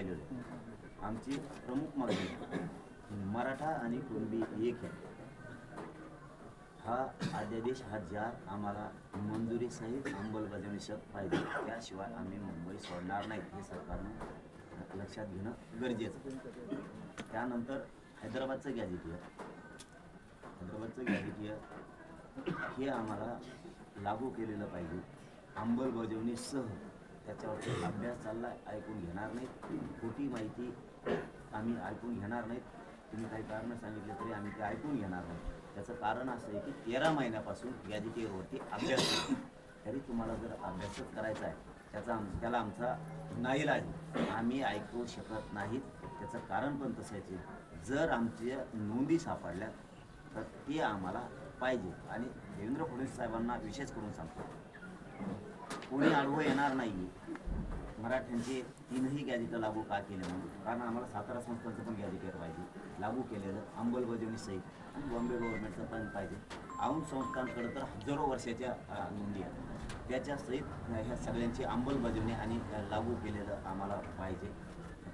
राहिलेलो आहे। आमची प्रमुख मागणी मराठा आणि कुणबी एक आहे, हा अध्यादेश हा ज्या आम्हाला मंजुरीसहित अंमलबजावणी पाहिजे, त्याशिवाय आम्ही मुंबई सोडणार नाही हे सरकारनं लक्षात घेणं गरजेचं। त्यानंतर हैदराबादचं गॅझेटियर हे आम्हाला लागू केलेलं पाहिजे अंमलबजावणीसह। त्याच्यावरती अभ्यास चालला आहे, ऐकून घेणार नाहीत, खोटी माहिती आम्ही ऐकून घेणार नाहीत। तुम्ही काही कारणं सांगितले तरी आम्ही ते ऐकून घेणार नाही। त्याचं कारण असं आहे की 13 महिन्यापासून गॅझेटियरवरती अभ्यास होतो, तरी तुम्हाला जर अभ्यासच करायचा आहे त्याला आमचा नाईलाज, आम्ही ऐकू शकत नाहीत। त्याचं कारण पण तसंच आहे, जर आमच्या नोंदी सापडल्या तर ते आम्हाला पाहिजे। आणि देवेंद्र फडणवीस साहेबांना विशेष करून सांगतो, कोणी आडवं येणार नाही मराठ्यांचे 3ही गॅझेट लागू का केले म्हणून, कारण आम्हाला सातारा संस्थांचं पण गॅझेटियर पाहिजे लागू केलेलं अंमलबजावणी सहित, आणि बॉम्बे गव्हर्नमेंटचं पण पाहिजे। औंध संस्थांकडे तर हजारो वर्षाच्या नोंदी आहेत, त्याच्या सहित ह्या सगळ्यांची अंमलबजावणी आणि लागू केलेलं आम्हाला पाहिजे,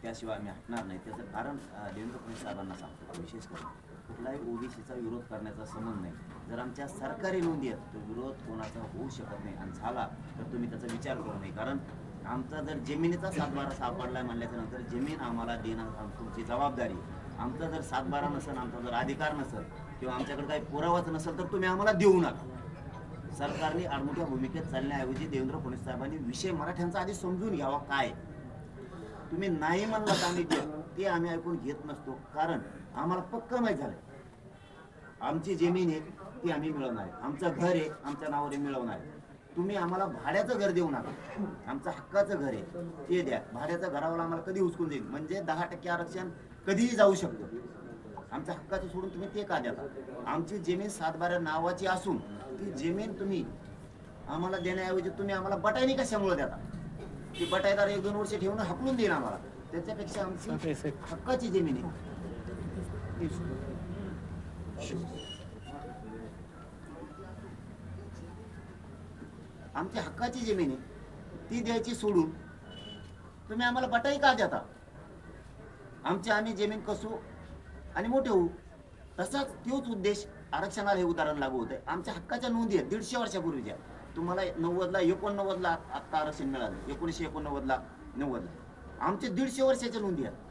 त्याशिवाय आम्ही हटणार नाही। त्याचं कारण देवेंद्र फडणवीस साहेबांना सांगतो, विशेष करून कुठलाही ओबीसीचा विरोध करण्याचा संबंध नाही। जर आमच्या सरकारी नोंदी आहेत तर विरोध कोणाचा होऊ शकत नाही, आणि झाला तर तुम्ही त्याचा विचार करू नये। कारण आमचा जर जमिनीचा 7/12 सापडला म्हणल्याच्या नंतर जमीन आम्हाला देणं तुमची जबाबदारी। आमचा जर 7/12 नसेल, आमचा जर अधिकार नसेल किंवा आमच्याकडे काही पुरावाच नसेल तर तुम्ही आम्हाला देऊ नका। सरकारने आडमुठ्या भूमिकेत चालण्याऐवजी देवेंद्र फडणवीस साहेबांनी विषय मराठ्यांचा आधी समजून घ्यावा। काय तुम्ही नाही म्हणला तर आम्ही ते आम्ही ऐकून घेत नसतो, कारण आम्हाला पक्का माहीत झालं आमची जमीन आहे ती आम्ही मिळवणार आहे, आमचं घर आहे आमच्या नावाने मिळवणार आहे। तुम्ही आम्हाला भाड्याचं घर देऊ नका, आमचं हक्काचं घर आहे ते द्या। भाड्याचं घरावर आम्हाला कधी उचकून देईल, म्हणजे 10% आरक्षण कधीही जाऊ शकतं, आमच्या हक्काचं सोडून तुम्ही ते का देता? आमची जमीन 7/12 नावाची असून ती जमीन तुम्ही आम्हाला देण्याऐवजी तुम्ही आम्हाला बटाईनी कशामुळे देता? ती बटाईदार 1-2 वर्ष ठेवून हकलून देईन आम्हाला, त्याच्यापेक्षा आमची हक्काची जमीन आहे, आमच्या हक्काची जमीन आहे ती द्यायची सोडून तुम्ही आम्हाला बटाई का देता? आम्ही जमीन कसू आणि मोठे होऊ। तसाच तोच उद्देश आरक्षणाला हे उदाहरण लागू होतं। आमच्या हक्काच्या नोंदी आहेत 150 वर्षापूर्वीच्या, तुम्हाला 90ला 89ला आत्ता आरक्षण मिळालं, 1989ला 90ला आमचे 150 वर्षाच्या नोंदी आहेत।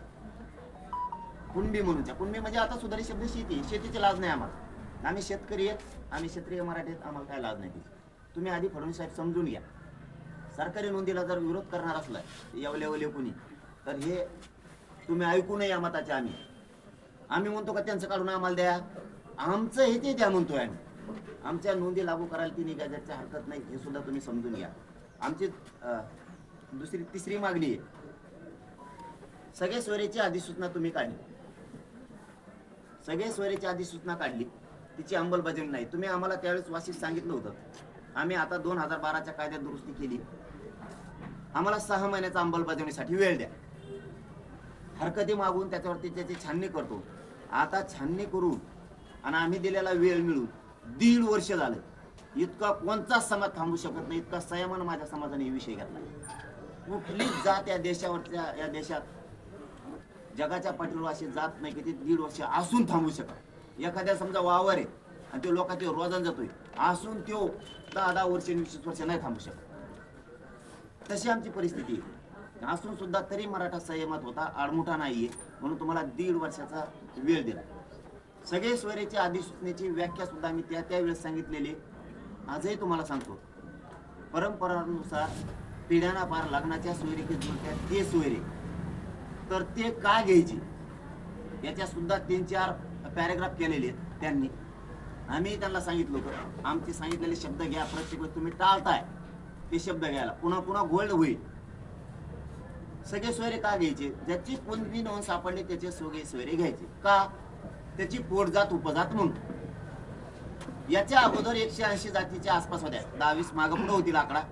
कुणबी म्हणूनच्या, कुणबी म्हणजे आता सुधारित शब्द शेती, शेतीची लाज नाही आम्हाला, आम्ही शेतकरी आहेत, आम्ही क्षेत्रीय मराठी आहेत, आम्हाला काय लाज नाही त्याची। तुम्ही आधी फडणवीस साहेब समजून घ्या, सरकारी नोंदीला जर विरोध करणार असला यावले कोणी तर हे तुम्ही ऐकू नये या मताचे। आम्ही म्हणतो का त्यांचं काढून आम्हाला द्या, आमचं हे ते द्या म्हणतोय आम्ही। आमच्या नोंदी लागू करायला 3 गॅझेटची हरकत नाही, हे सुद्धा तुम्ही समजून घ्या। आमची तिसरी मागणी आहे, सगळे सोयरेची अधिसूचना तुम्ही काढली, सगळे सोयरेची अधिसूचना काढली, तिची अंमलबजावणी नाही। तुम्ही आम्हाला त्यावेळेस वाशीत सांगितलं होतं, आम्ही आता 2012च्या कायद्यात दुरुस्ती केली, आम्हाला 6 महिन्याचा अंमलबजावणीसाठी वेळ द्या, हरकती मागून त्याच्यावरती त्याची छाननी करतो। आता छाननी करून आणि आम्ही दिलेला वेळ मिळून 1.5 वर्ष झालं, इतका कोणताच समाज थांबू शकत नाही, इतका संयमानं माझ्या समाजाने हे विषय घेतला। कुठलीच जात या देशात जगाच्या पाठीवर अशी जात नाही की ती 1.5 वर्ष असून थांबू शकत। एखाद्या समजा वावर आहे आणि तो लोकांचे रोजान जातोय असून तो 10 वर्ष 20 वर्ष नाही थांबू शकत, तशी आमची परिस्थिती आहे। असून सुद्धा तरी मराठा संयमात होता, आडमुठा नाहीये, म्हणून तुम्हाला 1.5 वर्षाचा वेळ दिला। सगळे सोयरेची अधिसूचनेची व्याख्या सुद्धा आम्ही त्यावेळेस सांगितलेली, आजही तुम्हाला सांगतो। परंपरानुसार पिढ्याना पार लग्नाच्या सोयरे जुळत्यात ते सोयरे, तर ते का घ्यायचे याच्या सुद्धा 3-4 पॅरेग्राफ केलेले आहेत त्यांनी। आम्ही त्यांना सांगितलं होतं, आमचे सांगितलेले शब्द घ्या, प्रत्येक वेळेस तुम्ही टाळताय ते शब्द घ्यायला, पुन्हा पुन्हा गोल्ड होईल। सगळे सोयरे का घ्यायचे? ज्याची कुणबी नोंद सापडली त्याचे सगळे सोयरे घ्यायचे का? त्याची पोटजात उपजात म्हणून। याच्या अगोदर 180 जातीच्या आसपास होत्या, 10-20 मागं पुढे होतील आकडा।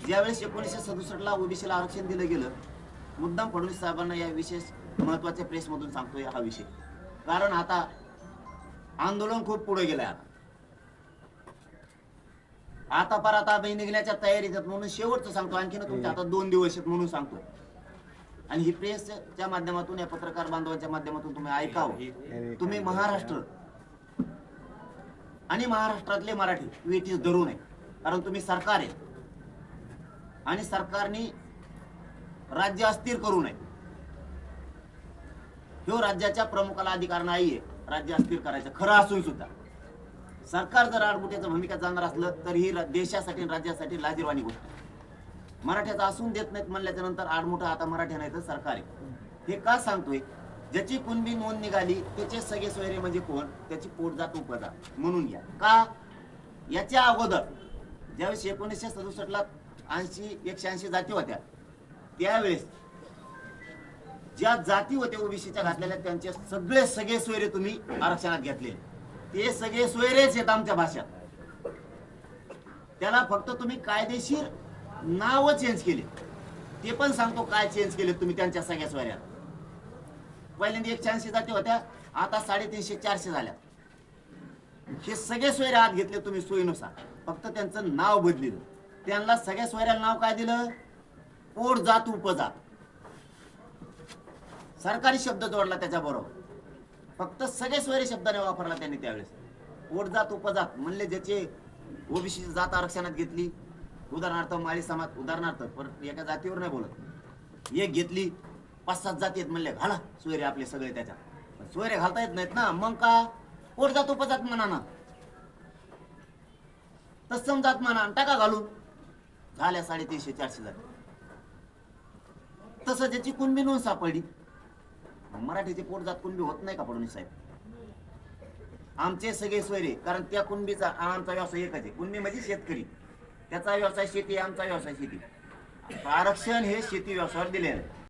ज्यावेळेस 1967ला ओबीसीला आरक्षण दिलं गेलं, मुद्दाम फडणवीस साहेबांना या विशेष महत्वाच्या प्रेसमधून सांगतोय हा विषय, कारण आता आंदोलन खूप पुढे गेलंय। आता आम्ही निघण्याच्या तयारीत आहेत, म्हणून शेवटचं सांगतो, आणखीन तुमच्या हातात 2 दिवस आहेत म्हणून सांगतो। आणि ही प्रेसच्या माध्यमातून, या पत्रकार बांधवांच्या माध्यमातून तुम्ही ऐकावं, तुम्ही महाराष्ट्र आणि महाराष्ट्रातले मराठी वेटीस धरू नये. कारण तुम्ही सरकार आहे आणि सरकारने राज्य अस्थिर करू नये. ह्यो राज्याच्या प्रमुखाला अधिकार नाहीये राज्य अस्थिर करायचं, खरं असून सुद्धा. सरकार जर आडमुठ्याचं भूमिका जाणार असलं तर ही देशासाठी आणि राज्यासाठी लाजिरवाणी गोष्ट आहे. मराठ्याचं असून देत नाहीत म्हणल्याच्या नंतर आडमुठा आता मराठ्या नाही तर सरकार आहे. हे का सांगतोय? ज्याची कुणबी नोंद निघाली त्याचे सगळे सोयरे म्हणजे कोण? त्याची पोटजात उपजात म्हणून घ्या. का? याच्या अगोदर ज्यावेळेस 1967ला 180 जाती होत्या, त्यावेळेस ज्या जाती होत्या ओबीसीच्या घातलेल्या त्यांचे सगळे सोयरे तुम्ही आरक्षणात घेतलेले. ते सगळे सोयरेच आहेत आमच्या भाषेत. त्याला फक्त तुम्ही कायदेशीर नाव चेंज केले. ते पण सांगतो काय चेंज केले तुम्ही त्यांच्या सगळ्या सोयऱ्यात. पहिल्यांदा 180 जाती होत्या, आता 350-400 झाल्या. हे सगळे सोयरे आत घेतले तुम्ही सोयीनुसार, फक्त त्यांचं नाव बदलिलं. त्यांना सगळ्या सोयऱ्याला नाव काय दिलं? पोट जात उपजात. सरकारी शब्द जोडला त्याच्याबरोबर, फक्त सगळे सोयरे शब्दाने वापरला त्यांनी त्यावेळेस. पोट जात उपजात म्हणले ज्याचे ओबीसी जात आरक्षणात घेतली, उदाहरणार्थ माळी समाज, उदाहरणार्थ परत एका जातीवर नाही बोलत, एक घेतली, 5-7 जाती आहेत म्हणले घाला सोयरे आपले सगळे त्याच्यात. सोयरे घालता येत नाहीत ना, मग का? पोट जात उपजात म्हणा ना, तत्सम जात म्हणा, टाका घालून. झाल्या 350-400 जाती. तसं ज्याची कुणबी नोंद सापडली, मराठीचे पोट जात कुणबी होत नाही का फडणवीस साहेब? आमचे सगळे सोयरे, कारण त्या कुणबीचा आमचा व्यवसाय एकच आहे. कुणबी म्हणजे शेतकरी, त्याचा व्यवसाय शेती, आमचा व्यवसाय शेती. आरक्षण हे शेती व्यवसायावर दिले आहे.